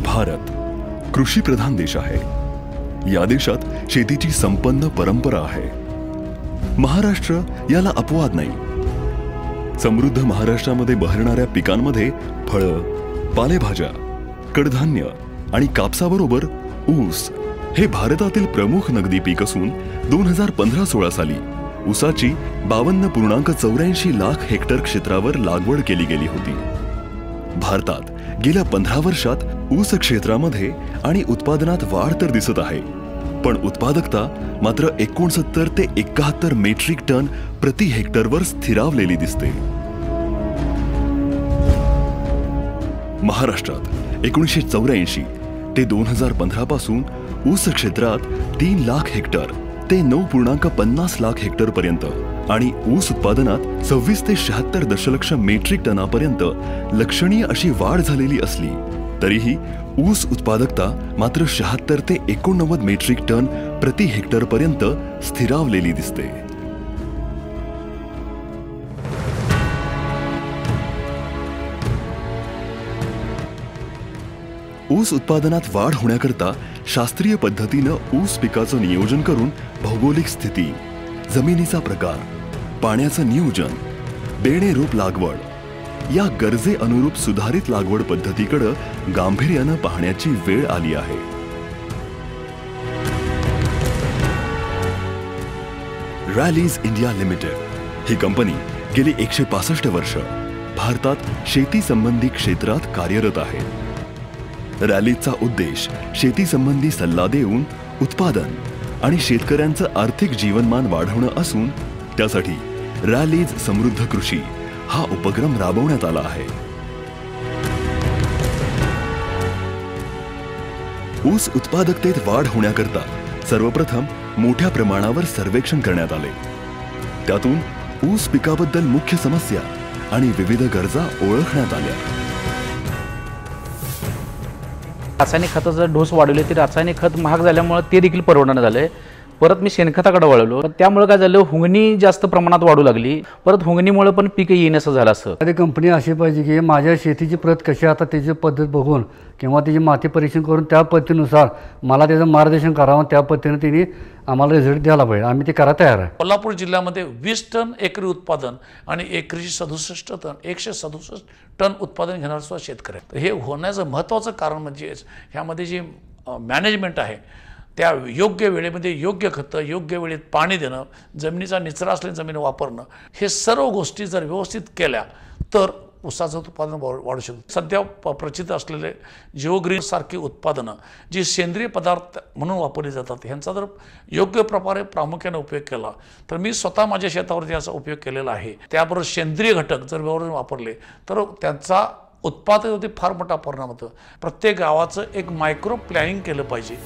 भारत कृषी प्रधान देश आहे। या देशात शेतीची संपन्न परंपरा आहे। महाराष्ट्र याला अपवाद नाही। समृद्ध महाराष्ट्रामध्ये बहरणाऱ्या पिकांमध्ये फळं, पालेभाज्या, कडधान्य आणि कापसाबरोबर ऊस हे भारतातील प्रमुख नगदी पीक असून 2015-16 साली ऊसाची 52.84 लाख हेक्टर क्षेत्रावर लागवड केली गेली होती। भारतात गेल्या 15 वर्षात ऊस क्षेत्रामध्ये आणि उत्पादनात वाढ तर दिसत आहे, पण उत्पादकता मात्र 69 ते 71 मेट्रिक टन प्रति हेक्टरवर स्थिरावलेली दिसते। महाराष्ट्रात 1984 ते 2015 पासून ऊस क्षेत्रात 3 लाख हेक्टर ते 9.50 लाख हेक्टर पर्यंत आणि ऊस उत्पादनात 26 ते 76 दशलक्ष मेट्रिक टनापर्यंत लक्षणीय अशी वाढ झालेली असली तरीही ऊस उत्पादकता मात्र 76 ते 89 मेट्रिक टन प्रति हेक्टर पर्यंत स्थिरावलेली दिसते। ऊस उत्पादनात वाढ होण्याकरता शास्त्रीय पद्धतीनं ऊस पिकाचं नियोजन करून भौगोलिक स्थिती, जमिनीचा प्रकार, पाण्याचं नियोजन, बेणे रोप लागवड या गरजे अनुरूप सुधारित लागवड पद्धतीकडे गांभीर्यानं पाहण्याची वेळ आली आहे। रॅलीज इंडिया लिमिटेड ही कंपनी गेली 165 वर्ष भारतात शेती संबंधी क्षेत्रात कार्यरत आहे। रॅलीजचा उद्देश शेती संबंधी सल्ला देऊन उत्पादन आणि शेतकऱ्यांचं आर्थिक जीवनमान वाढवणं असून त्यासाठी रॅलीज समृद्ध कृषी हा उपक्रम राबवण्यात आला आहे। ऊस उत्पादकतेत वाढ होण्याकरता सर्वप्रथम मोठ्या प्रमाणावर सर्वेक्षण करण्यात आले। त्यातून ऊस पिकाबद्दल मुख्य समस्या आणि विविध गरजा ओळखण्यात आल्या। रासायनिक खताचा डोस वाढवले ते रासायनिक खत महाग झाल्यामुळे ते देखील परवडणं झाले। परत मी शेणखताकडे वळलो, त्यामुळे काय झालं, हुंगणी जास्त प्रमाणात वाढू लागली। परत हुंगणीमुळे पण पीक येण्याचं झालं। असं एखादी कंपनी अशी पाहिजे की माझ्या शेतीची प्रत कशी आता त्याची पद्धत बघून किंवा त्याची माती परीक्षण करून त्या पद्धतीनुसार मला त्याचं मार्गदर्शन करावं, त्या पद्धतीने त्यांनी आम्हाला रिझल्ट द्यायला पाहिजे। आम्ही ते करायला तयार आहे। कोल्हापूर जिल्ह्यामध्ये 20 टन एकरी उत्पादन आणि एकरी 167 टन उत्पादन घेणारा सुद्धा शेतकरी आहे। हे होण्याचं महत्त्वाचं कारण म्हणजे ह्यामध्ये जी मॅनेजमेंट आहे त्या योग्य वेळेमध्ये योग्य खतं, योग्य वेळेत पाणी देणं, जमिनीचा निचरा असलेली जमीन वापरणं, हे सर्व गोष्टी जर व्यवस्थित केल्या तर ऊसाचं उत्पादन वाढू शकतं। सध्या प्रचित असलेले जिओग्रीन सारखी उत्पादनं जी सेंद्रिय पदार्थ म्हणून वापरली जातात, ह्यांचा जर योग्य प्रकारे प्रामुख्याने उपयोग केला तर मी स्वतः माझ्या शेतावरती याचा उपयोग केलेला आहे। त्याबरोबर सेंद्रिय घटक जर व्यवस्थित वापरले तर त्यांचा उत्पादनावरती फार मोठा परिणाम होतो। प्रत्येक गावाचं एक मायक्रो प्लॅनिंग केलं पाहिजे।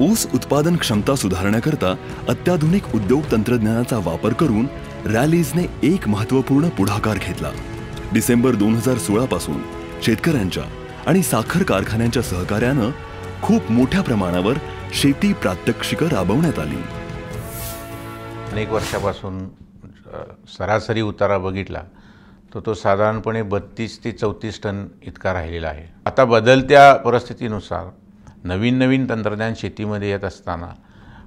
ऊस उत्पादन क्षमता सुधारण्याकरता अत्याधुनिक उद्योग तंत्रज्ञानाचा वापर करून रॅलीजने एक महत्त्वपूर्ण पुढाकार घेतला। डिसेंबर 2016 पासून शेतकऱ्यांच्या आणि साखर कारखान्यांच्या सहकार्यानं खूप मोठ्या प्रमाणावर शेती प्रात्यक्षिकं राबवण्यात आली। अनेक वर्षापासून सरासरी उतारा बघितला तर तो साधारणपणे 32 ते 34 टन इतका राहिलेला आहे। आता बदलत्या परिस्थितीनुसार नवीन तंत्रज्ञान शेतीमध्ये येत असताना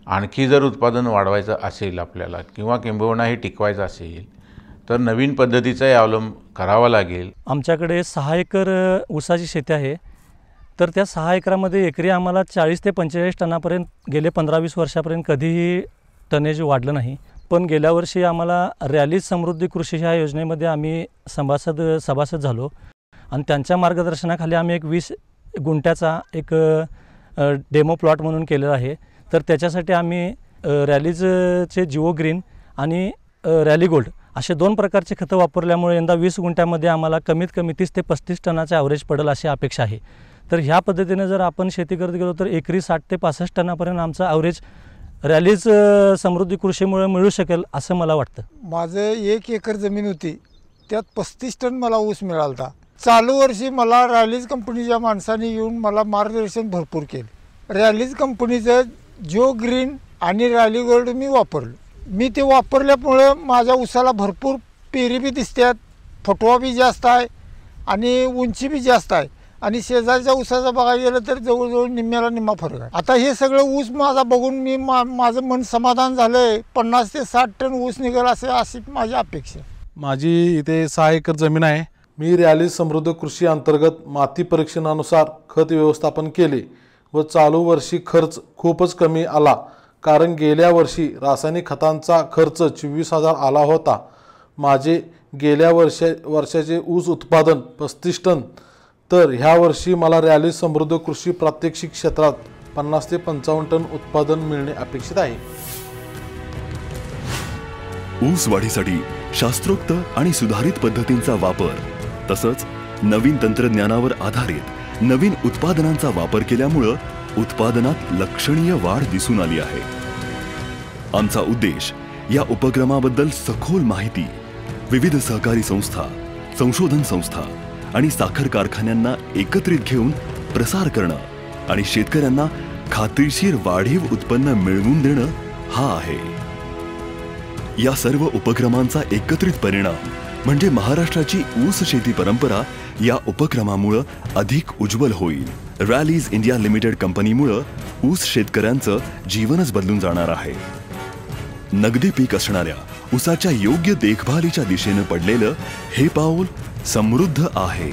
आणखी जर उत्पादन वाढवायचं असेल आपल्याला किंवा किंबहुना हे टिकवायचं असेल तर नवीन पद्धतीचाही अवलंब करावा लागेल। आमच्याकडे 6 एकर ऊसाची शेती आहे, तर त्या 6 एकरामध्ये एकरी आम्हाला 40 ते 45 टनापर्यंत गेले 15-20 वर्षापर्यंत कधीही टनेज वाढलं नाही। पण गेल्या वर्षी आम्हाला रॅलीज समृद्धी कृषी ह्या योजनेमध्ये आम्ही सभासद झालो आणि त्यांच्या मार्गदर्शनाखाली आम्ही एक 20 गुंठ्याचा एक डेमो प्लॉट म्हणून केलेला आहे। तर त्याच्यासाठी आम्ही रॅलीजचे जिओ ग्रीन आणि रॅली गोल्ड असे 2 प्रकारचे खतं वापरल्यामुळे यंदा 20 गुंठ्यामध्ये आम्हाला कमीत कमी 30 ते 35 टनाचे ॲव्हरेज पडेल अशी अपेक्षा आहे। तर ह्या पद्धतीने जर आपण शेती करत गेलो तर एकरी 60 ते 65 टनापर्यंत आमचा ॲव्हरेज रॅलीज समृद्धी कृषीमुळे मिळू शकेल असं मला वाटतं। माझं 1 एकर जमीन होती, त्यात 35 टन मला ऊस मिळाला। चालू वर्षी मला रॅलीज कंपनीच्या माणसाने येऊन मला मार्गदर्शन भरपूर केलं। रॅलीज कंपनीचं जिओ ग्रीन आणि रॅली गोल्ड मी वापरलो। मी ते वापरल्यामुळे माझ्या ऊसाला भरपूर पेरी बी दिसतात, फुटवा बी जास्त आहे आणि उंची बी जास्त आहे आणि शेजारच्या ऊसाचा बघायला गेलं तर जवळजवळ निम्म्याला निम्मा फरक आहे. आता हे सगळं ऊस माझा बघून मी माझं मन समाधान झालंय. 50 ते 60 टन ऊस निघेल अशी माझी अपेक्षा. माझी इथे 6 एकर जमीन आहे. मी रॅलीज समृद्ध कृषी अंतर्गत माती परीक्षणानुसार खत व्यवस्थापन केले व चालू वर्षी खर्च खूपच कमी आला, कारण गेल्या वर्षी रासायनिक खतांचा खर्च 24,000 आला होता. माझे गेल्या वर्षाचे ऊस उत्पादन 35 टन, तर ह्या वर्षी मला रॅलीज समृद्ध कृषी प्रात्यक्षिक क्षेत्रात 50 ते 55 टन उत्पादन मिळणे अपेक्षित आहे. ऊस वाढीसाठी शास्त्रोक्त आणि सुधारित पद्धतींचा वापर तसंच नवीन तंत्रज्ञानावर आधारित नवीन उत्पादनांचा वापर केल्यामुळे उत्पादनात लक्षणीय वाढ दिसून आली आहे. आमचा उद्देश या उपक्रमाबद्दल सखोल माहिती विविध सहकारी संस्था, संशोधन संस्था आणि साखर कारखान्यांना एकत्रित घेऊन प्रसार करणं आणि शेतकऱ्यांना खात्रीशीर वाढीव उत्पन्न मिळवून देणं हा आहे. या सर्व उपक्रमांचा एकत्रित परिणाम म्हणजे महाराष्ट्राची ऊस शेती परंपरा या उपक्रमामुळे अधिक उज्ज्वल होईल. रॅलीज इंडिया लिमिटेड कंपनीमुळे ऊस शेतकऱ्यांचं जीवनच बदलून जाणार आहे. नगदी पीक असणाऱ्या ऊसाच्या योग्य देखभालीच्या दिशेने पडलेलं हे पाऊल समृद्ध आहे.